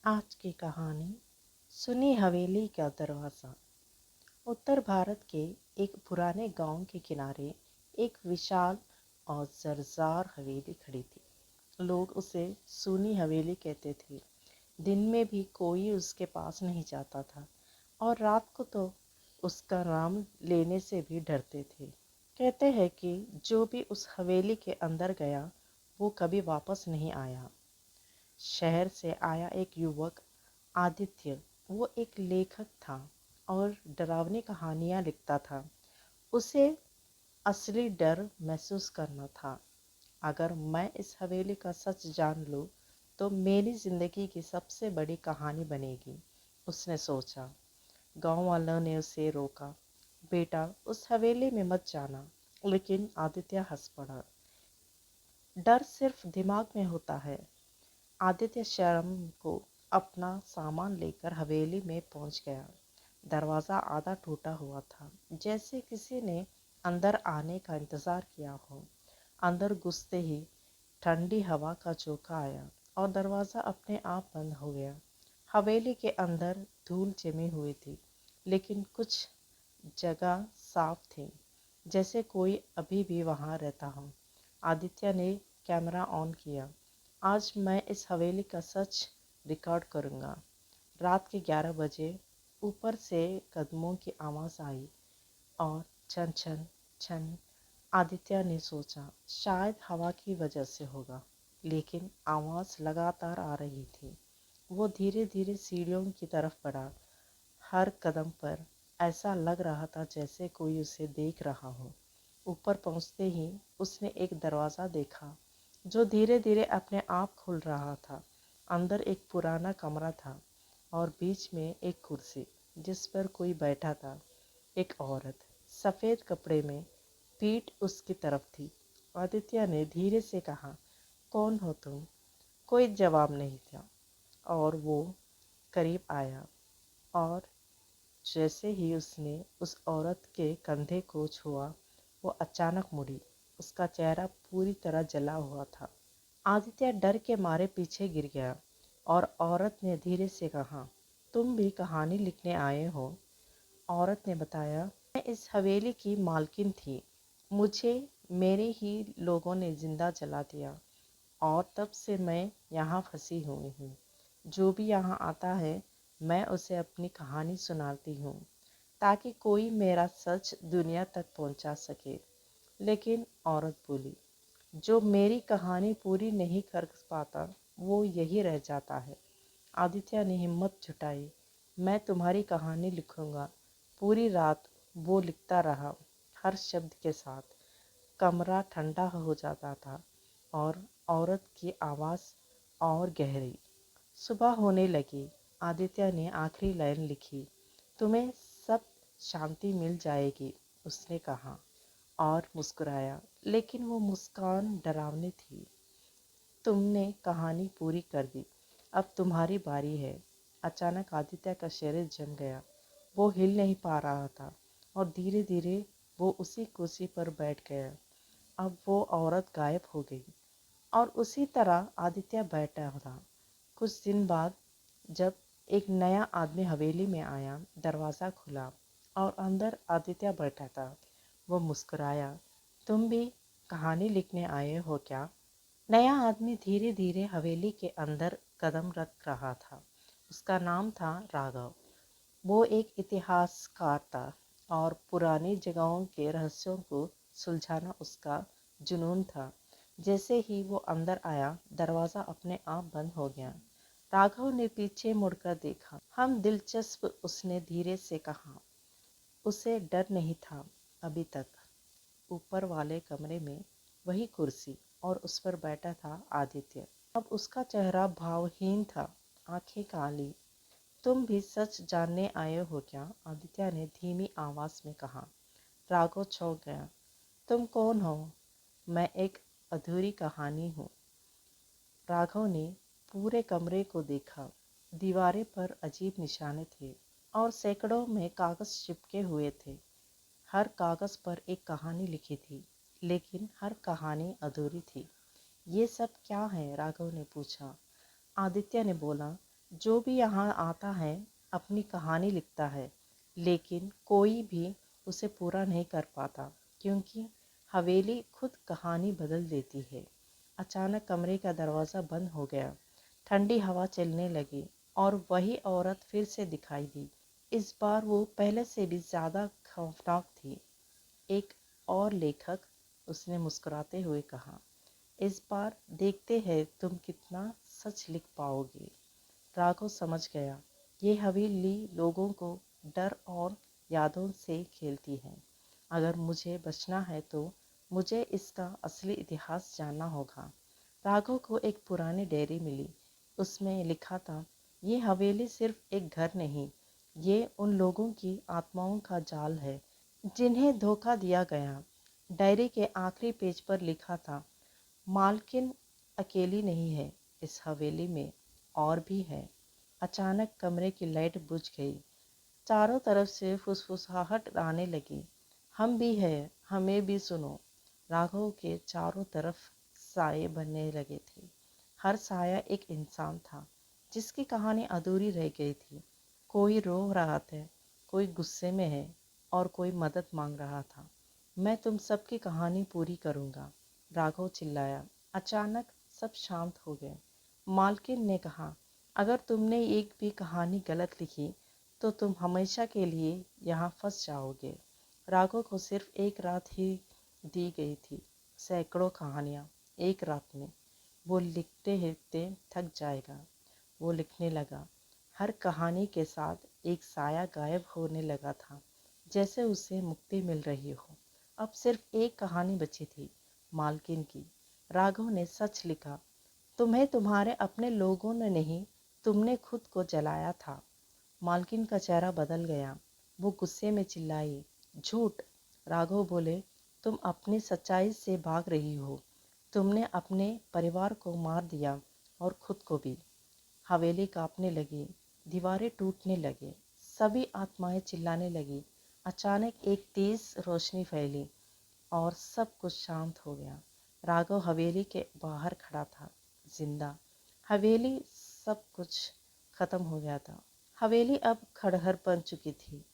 आज की कहानी सुनी हवेली का दरवाज़ा। उत्तर भारत के एक पुराने गांव के किनारे एक विशाल और जरजार हवेली खड़ी थी। लोग उसे सुनी हवेली कहते थे। दिन में भी कोई उसके पास नहीं जाता था और रात को तो उसका नाम लेने से भी डरते थे। कहते हैं कि जो भी उस हवेली के अंदर गया वो कभी वापस नहीं आया। शहर से आया एक युवक आदित्य, वो एक लेखक था और डरावनी कहानियाँ लिखता था। उसे असली डर महसूस करना था। अगर मैं इस हवेली का सच जान लूँ तो मेरी जिंदगी की सबसे बड़ी कहानी बनेगी, उसने सोचा। गांव वालों ने उसे रोका, बेटा उस हवेली में मत जाना। लेकिन आदित्य हंस पड़ा। डर सिर्फ दिमाग में होता है। आदित्य शर्म को अपना सामान लेकर हवेली में पहुंच गया। दरवाज़ा आधा टूटा हुआ था, जैसे किसी ने अंदर आने का इंतज़ार किया हो। अंदर घुसते ही ठंडी हवा का झोंका आया और दरवाज़ा अपने आप बंद हो गया। हवेली के अंदर धूल जमी हुई थी, लेकिन कुछ जगह साफ थी, जैसे कोई अभी भी वहाँ रहता हो। आदित्य ने कैमरा ऑन किया। आज मैं इस हवेली का सच रिकॉर्ड करूँगा। रात के 11 बजे ऊपर से कदमों की आवाज़ आई और छन छन छन। आदित्य ने सोचा शायद हवा की वजह से होगा, लेकिन आवाज़ लगातार आ रही थी। वो धीरे धीरे सीढ़ियों की तरफ बढ़ा। हर कदम पर ऐसा लग रहा था जैसे कोई उसे देख रहा हो। ऊपर पहुंचते ही उसने एक दरवाज़ा देखा जो धीरे धीरे अपने आप खुल रहा था। अंदर एक पुराना कमरा था और बीच में एक कुर्सी जिस पर कोई बैठा था। एक औरत सफ़ेद कपड़े में, पीठ उसकी तरफ थी। आदित्य ने धीरे से कहा, कौन हो तुम? कोई जवाब नहीं था और वो करीब आया और जैसे ही उसने उस औरत के कंधे को छुआ, वो अचानक मुड़ी। उसका चेहरा पूरी तरह जला हुआ था। आदित्य डर के मारे पीछे गिर गया और औरत ने धीरे से कहा, तुम भी कहानी लिखने आए हो? औरत ने बताया, मैं इस हवेली की मालकिन थी। मुझे मेरे ही लोगों ने जिंदा जला दिया और तब से मैं यहाँ फंसी हुई हूँ। जो भी यहाँ आता है मैं उसे अपनी कहानी सुनाती हूँ ताकि कोई मेरा सच दुनिया तक पहुँचा सके। लेकिन औरत बोली, जो मेरी कहानी पूरी नहीं कर पाता वो यही रह जाता है। आदित्य ने हिम्मत जुटाई, मैं तुम्हारी कहानी लिखूंगा। पूरी रात वो लिखता रहा, हर शब्द के साथ। कमरा ठंडा हो जाता था और औरत की आवाज़ और गहरी। सुबह होने लगी। आदित्य ने आखिरी लाइन लिखी, तुम्हें सब शांति मिल जाएगी, उसने कहा और मुस्कुराया, लेकिन वो मुस्कान डरावनी थी। तुमने कहानी पूरी कर दी, अब तुम्हारी बारी है। अचानक आदित्य का शरीर जम गया। वो हिल नहीं पा रहा था और धीरे धीरे वो उसी कुर्सी पर बैठ गया। अब वो औरत गायब हो गई और उसी तरह आदित्य बैठा था। कुछ दिन बाद जब एक नया आदमी हवेली में आया, दरवाज़ा खुला और अंदर आदित्य बैठा था। वो मुस्कुराया, तुम भी कहानी लिखने आए हो क्या? नया आदमी धीरे धीरे हवेली के अंदर कदम रख रहा था। उसका नाम था राघव। वो एक इतिहासकार था और पुरानी जगहों के रहस्यों को सुलझाना उसका जुनून था। जैसे ही वो अंदर आया, दरवाज़ा अपने आप बंद हो गया। राघव ने पीछे मुड़कर देखा। हम दिलचस्प, उसने धीरे से कहा। उसे डर नहीं था अभी तक। ऊपर वाले कमरे में वही कुर्सी और उस पर बैठा था आदित्य। अब उसका चेहरा भावहीन था, आंखें काली। तुम भी सच जानने आए हो क्या? आदित्य ने धीमी आवाज में कहा। राघव चौंक गया। तुम कौन हो? मैं एक अधूरी कहानी हूँ। राघव ने पूरे कमरे को देखा। दीवारें पर अजीब निशाने थे और सैकड़ों में कागज चिपके हुए थे। हर कागज पर एक कहानी लिखी थी, लेकिन हर कहानी अधूरी थी। ये सब क्या है? राघव ने पूछा। आदित्य ने बोला, जो भी यहाँ आता है अपनी कहानी लिखता है, लेकिन कोई भी उसे पूरा नहीं कर पाता, क्योंकि हवेली खुद कहानी बदल देती है। अचानक कमरे का दरवाज़ा बंद हो गया, ठंडी हवा चलने लगी और वही औरत फिर से दिखाई दी। इस बार वो पहले से भी ज़्यादा खौफनाक थी। एक और लेखक, उसने मुस्कुराते हुए कहा, इस बार देखते हैं तुम कितना सच लिख पाओगे। राघव समझ गया, ये हवेली लोगों को डर और यादों से खेलती है। अगर मुझे बचना है तो मुझे इसका असली इतिहास जानना होगा। राघव को एक पुरानी डायरी मिली। उसमें लिखा था, ये हवेली सिर्फ एक घर नहीं, ये उन लोगों की आत्माओं का जाल है जिन्हें धोखा दिया गया। डायरी के आखिरी पेज पर लिखा था, मालकिन अकेली नहीं है इस हवेली में, और भी है। अचानक कमरे की लाइट बुझ गई। चारों तरफ से फुसफुसाहट आने लगी। हम भी हैं, हमें भी सुनो। राघव के चारों तरफ साए बनने लगे थे। हर साया एक इंसान था जिसकी कहानी अधूरी रह गई थी। कोई रो रहा था, कोई गुस्से में है और कोई मदद मांग रहा था। मैं तुम सबकी कहानी पूरी करूंगा, राघव चिल्लाया। अचानक सब शांत हो गए। मालकिन ने कहा, अगर तुमने एक भी कहानी गलत लिखी तो तुम हमेशा के लिए यहाँ फंस जाओगे। राघव को सिर्फ एक रात ही दी गई थी, सैकड़ों कहानियाँ एक रात में। वो लिखते लिखते थक जाएगा। वो लिखने लगा। हर कहानी के साथ एक साया गायब होने लगा था, जैसे उसे मुक्ति मिल रही हो। अब सिर्फ एक कहानी बची थी, मालकिन की। राघव ने सच लिखा, तुम्हें तुम्हारे अपने लोगों ने नहीं, तुमने खुद को जलाया था। मालकिन का चेहरा बदल गया। वो गुस्से में चिल्लाई, झूठ। राघव बोले, तुम अपनी सच्चाई से भाग रही हो। तुमने अपने परिवार को मार दिया और खुद को भी। हवेली कांपने लगी, दीवारें टूटने लगे, सभी आत्माएं चिल्लाने लगी। अचानक एक तेज रोशनी फैली और सब कुछ शांत हो गया। राघव हवेली के बाहर खड़ा था, जिंदा। हवेली, सब कुछ खत्म हो गया था। हवेली अब खंडहर बन चुकी थी,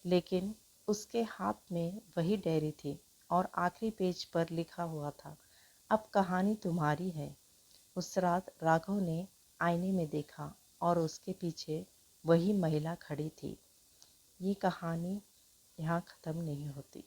लेकिन उसके हाथ में वही डायरी थी और आखिरी पेज पर लिखा हुआ था, अब कहानी तुम्हारी है। उस रात राघव ने आईने में देखा और उसके पीछे वही महिला खड़ी थी। ये कहानी यहाँ ख़त्म नहीं होती।